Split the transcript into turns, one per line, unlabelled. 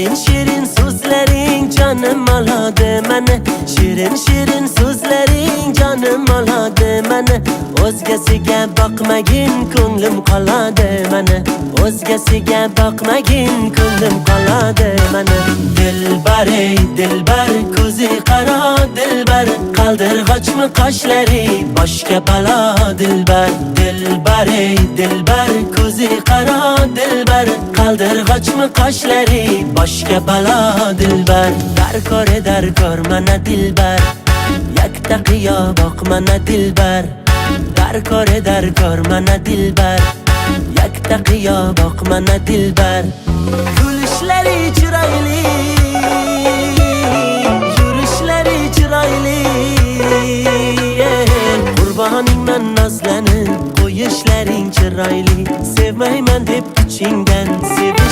Shirin shirin so'zlaring jonim oladi meni. Shirin shirin so'zlaring jonim oladi meni. O'zgasiga boqmagin ko'nglim qoladi meni. O'zgasiga boqmagin ko'nglim qoladi meni. Dilbar ey dilbar ko'zi qaro dilbar, qaldirg'ochmi qoshlari boshga balo dilbar. Dilbar ey dilbar ko'zi qaro dilbar, qaldirg'ochmi qoshlari boshga balo dilbar. Darkor mana dilbar, yakta qiyo boq mana dilbar. Darkor mana dilbar, yakta qiyo boq mana dilbar. Kulishlari chiroyli, yurishlari chiroyli, qurboningman nozlanib qo'yishlaring chiroyli. Sevmayman deb ichingdan sev